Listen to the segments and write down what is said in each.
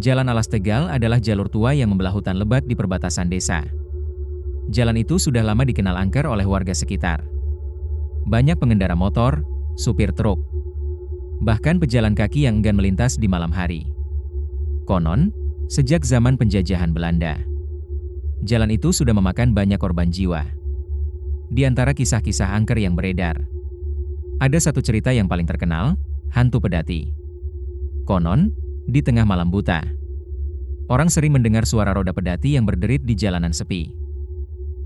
Jalan Alas Tegal adalah jalur tua yang membelah hutan lebat di perbatasan desa. Jalan itu sudah lama dikenal angker oleh warga sekitar. Banyak pengendara motor, supir truk, bahkan pejalan kaki yang enggan melintas di malam hari. Konon, sejak zaman penjajahan Belanda, jalan itu sudah memakan banyak korban jiwa. Di antara kisah-kisah angker yang beredar, ada satu cerita yang paling terkenal, hantu pedati. Konon, di tengah malam buta, orang sering mendengar suara roda pedati yang berderit di jalanan sepi.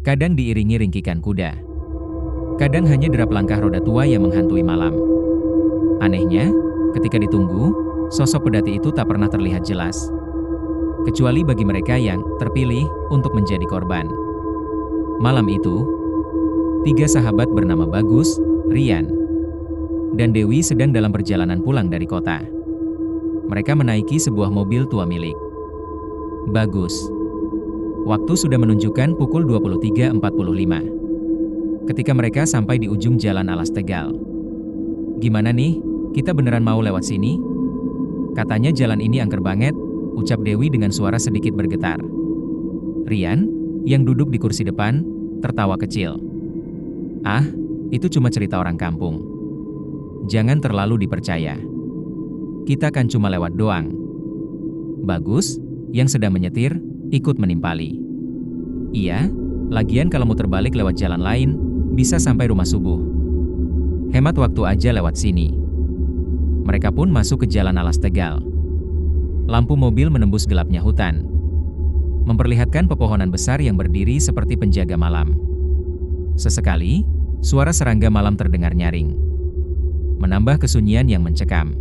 Kadang diiringi ringkikan kuda. Kadang hanya derap langkah roda tua yang menghantui malam. Anehnya, ketika ditunggu, sosok pedati itu tak pernah terlihat jelas. Kecuali bagi mereka yang terpilih untuk menjadi korban. Malam itu, 3 sahabat bernama Bagus, Rian, dan Dewi sedang dalam perjalanan pulang dari kota. Mereka menaiki sebuah mobil tua milik Bagus. Waktu sudah menunjukkan pukul 23.45. Ketika mereka sampai di ujung jalan Alas Tegal. "Gimana nih, kita beneran mau lewat sini?" "Katanya jalan ini angker banget," ucap Dewi dengan suara sedikit bergetar. Rian, yang duduk di kursi depan, tertawa kecil. "Ah, itu cuma cerita orang kampung. Jangan terlalu dipercaya. Kita kan cuma lewat doang." Bagus, yang sedang menyetir, ikut menimpali. "Iya, lagian kalau muter balik lewat jalan lain, bisa sampai rumah subuh. Hemat waktu aja lewat sini." Mereka pun masuk ke jalan Alas Tegal. Lampu mobil menembus gelapnya hutan, memperlihatkan pepohonan besar yang berdiri seperti penjaga malam. Sesekali, suara serangga malam terdengar nyaring, menambah kesunyian yang mencekam.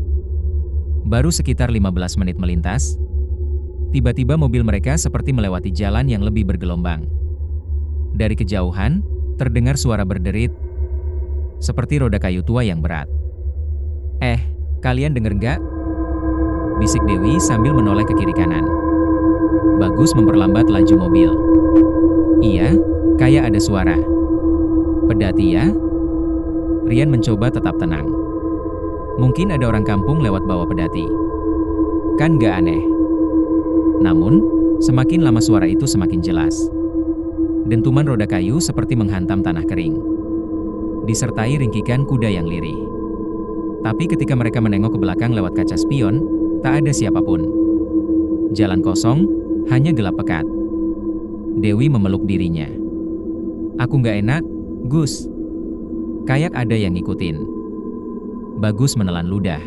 Baru sekitar 15 menit melintas, tiba-tiba mobil mereka seperti melewati jalan yang lebih bergelombang. Dari kejauhan, terdengar suara berderit, seperti roda kayu tua yang berat. Kalian denger nggak?" bisik Dewi sambil menoleh ke kiri kanan. Bagus memperlambat laju mobil. "Iya, kayak ada suara." "Pedati ya?" Rian mencoba tetap tenang. "Mungkin ada orang kampung lewat bawa pedati. Kan nggak aneh." Namun, semakin lama suara itu semakin jelas. Dentuman roda kayu seperti menghantam tanah kering, disertai ringkikan kuda yang lirih. Tapi ketika mereka menengok ke belakang lewat kaca spion, tak ada siapapun. Jalan kosong, hanya gelap pekat. Dewi memeluk dirinya. "Aku nggak enak, Gus. Kayak ada yang ngikutin." Bagus menelan ludah.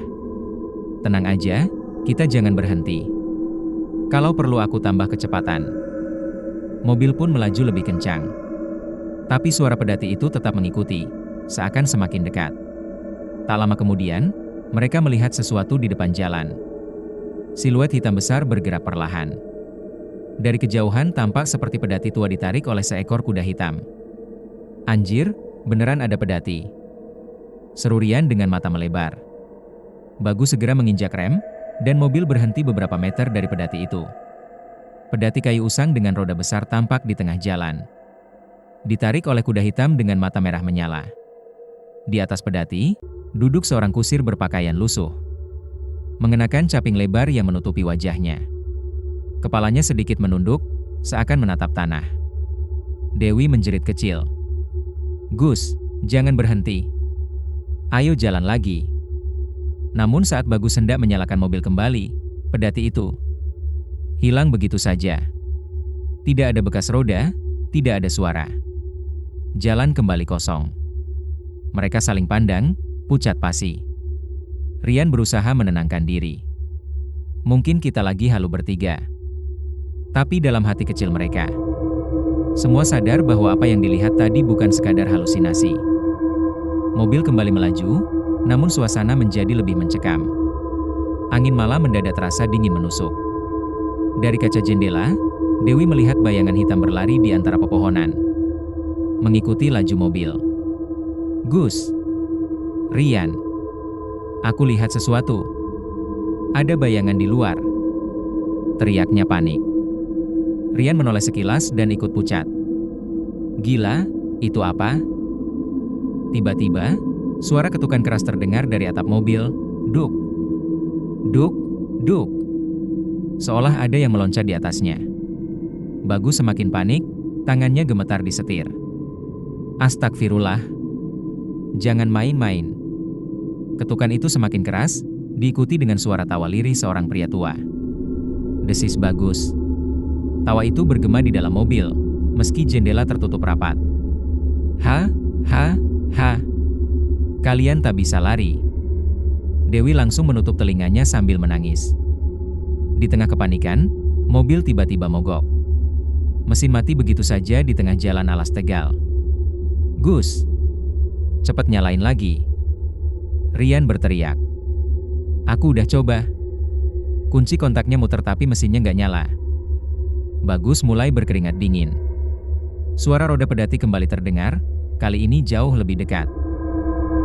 "Tenang aja, kita jangan berhenti. Kalau perlu aku tambah kecepatan." Mobil pun melaju lebih kencang. Tapi suara pedati itu tetap mengikuti, seakan semakin dekat. Tak lama kemudian, mereka melihat sesuatu di depan jalan. Siluet hitam besar bergerak perlahan. Dari kejauhan tampak seperti pedati tua ditarik oleh seekor kuda hitam. "Anjir, beneran ada pedati," seru Rian dengan mata melebar. Bagus segera menginjak rem, dan mobil berhenti beberapa meter dari pedati itu. Pedati kayu usang dengan roda besar tampak di tengah jalan, ditarik oleh kuda hitam dengan mata merah menyala. Di atas pedati, duduk seorang kusir berpakaian lusuh, mengenakan caping lebar yang menutupi wajahnya. Kepalanya sedikit menunduk, seakan menatap tanah. Dewi menjerit kecil. "Gus, jangan berhenti. Ayo jalan lagi." Namun saat Bagus hendak menyalakan mobil kembali, pedati itu hilang begitu saja. Tidak ada bekas roda, tidak ada suara. Jalan kembali kosong. Mereka saling pandang, pucat pasi. Rian berusaha menenangkan diri. "Mungkin kita lagi halu bertiga." Tapi dalam hati kecil mereka, semua sadar bahwa apa yang dilihat tadi bukan sekadar halusinasi. Mobil kembali melaju, namun suasana menjadi lebih mencekam. Angin malam mendadak terasa dingin menusuk. Dari kaca jendela, Dewi melihat bayangan hitam berlari di antara pepohonan, mengikuti laju mobil. "Gus, Rian, aku lihat sesuatu. Ada bayangan di luar," teriaknya panik. Rian menoleh sekilas dan ikut pucat. "Gila, itu apa?" Tiba-tiba, suara ketukan keras terdengar dari atap mobil. Duk, duk, duk. seolah ada yang meloncat di atasnya. Bagus semakin panik, tangannya gemetar di setir. Astagfirullah. Jangan main-main. Ketukan itu semakin keras, diikuti dengan suara tawa lirih seorang pria tua. Desis Bagus. Tawa itu bergema di dalam mobil, meski jendela tertutup rapat. Ha, ha, ha. Kalian tak bisa lari. Dewi langsung menutup telinganya sambil menangis. Di tengah kepanikan, mobil tiba-tiba mogok. Mesin mati begitu saja di tengah jalan alas Tegal. Gus, cepat nyalain lagi. Rian berteriak. Aku udah coba. Kunci kontaknya muter tapi mesinnya nggak nyala. Bagus mulai berkeringat dingin. Suara roda pedati kembali terdengar, kali ini jauh lebih dekat.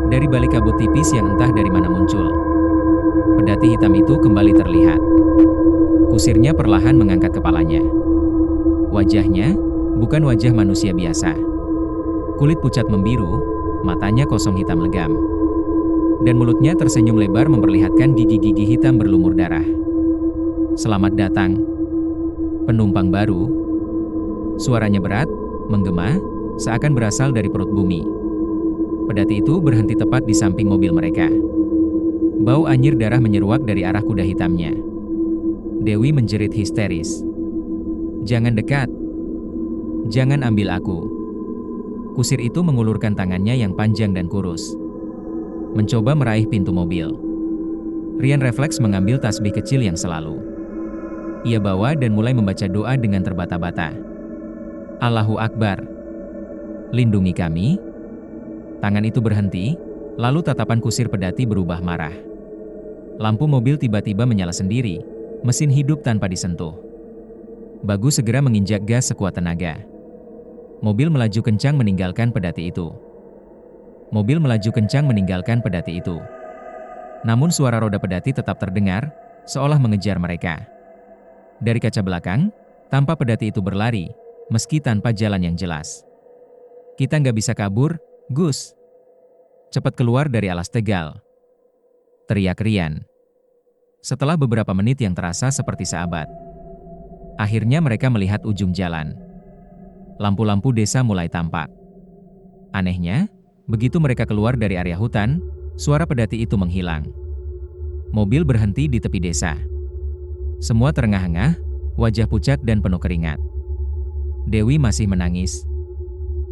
Dari balik kabut tipis yang entah dari mana muncul. Pedati hitam itu kembali terlihat. Kusirnya perlahan mengangkat kepalanya. Wajahnya bukan wajah manusia biasa. Kulit pucat membiru, matanya kosong hitam legam. Dan mulutnya tersenyum lebar memperlihatkan gigi-gigi hitam berlumur darah. Selamat datang, penumpang baru. Suaranya berat, menggema, seakan berasal dari perut bumi. Pedati itu berhenti tepat di samping mobil mereka. Bau anyir darah menyeruak dari arah kuda hitamnya. Dewi menjerit histeris. Jangan dekat. Jangan ambil aku. Kusir itu mengulurkan tangannya yang panjang dan kurus. Mencoba meraih pintu mobil. Rian refleks mengambil tasbih kecil yang selalu ia bawa dan mulai membaca doa dengan terbata-bata. Allahu Akbar. Lindungi kami. Tangan itu berhenti, lalu tatapan kusir pedati berubah marah. Lampu mobil tiba-tiba menyala sendiri, mesin hidup tanpa disentuh. Bagus segera menginjak gas sekuat tenaga. Mobil melaju kencang meninggalkan pedati itu. Namun suara roda pedati tetap terdengar, seolah mengejar mereka. Dari kaca belakang, tampak pedati itu berlari, meski tanpa jalan yang jelas. Kita nggak bisa kabur, Gus. Cepat keluar dari alas Tegal. Teriak Rian. Setelah beberapa menit yang terasa seperti seabad. Akhirnya mereka melihat ujung jalan. Lampu-lampu desa mulai tampak. Anehnya, begitu mereka keluar dari area hutan, suara pedati itu menghilang. Mobil berhenti di tepi desa. Semua terengah-engah, wajah pucat dan penuh keringat. Dewi masih menangis.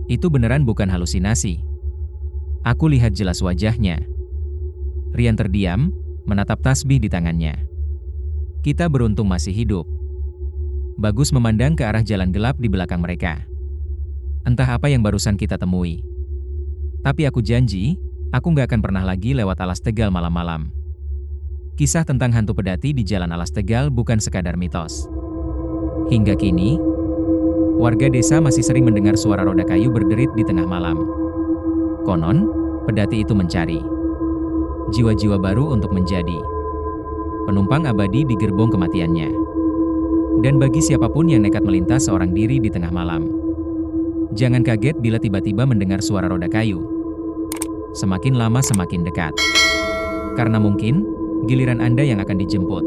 Itu beneran bukan halusinasi. Aku lihat jelas wajahnya. Rian terdiam, menatap tasbih di tangannya. Kita beruntung masih hidup. Bagus memandang ke arah jalan gelap di belakang mereka. Entah apa yang barusan kita temui. Tapi aku janji, aku nggak akan pernah lagi lewat alas Tegal malam-malam. Kisah tentang hantu pedati di Jalan Alas Tegal bukan sekadar mitos. Hingga kini, warga desa masih sering mendengar suara roda kayu berderit di tengah malam. Konon, pedati itu mencari jiwa-jiwa baru untuk menjadi penumpang abadi di gerbong kematiannya. Dan bagi siapapun yang nekat melintas seorang diri di tengah malam, jangan kaget bila tiba-tiba mendengar suara roda kayu. Semakin lama semakin dekat. Karena mungkin giliran Anda yang akan dijemput.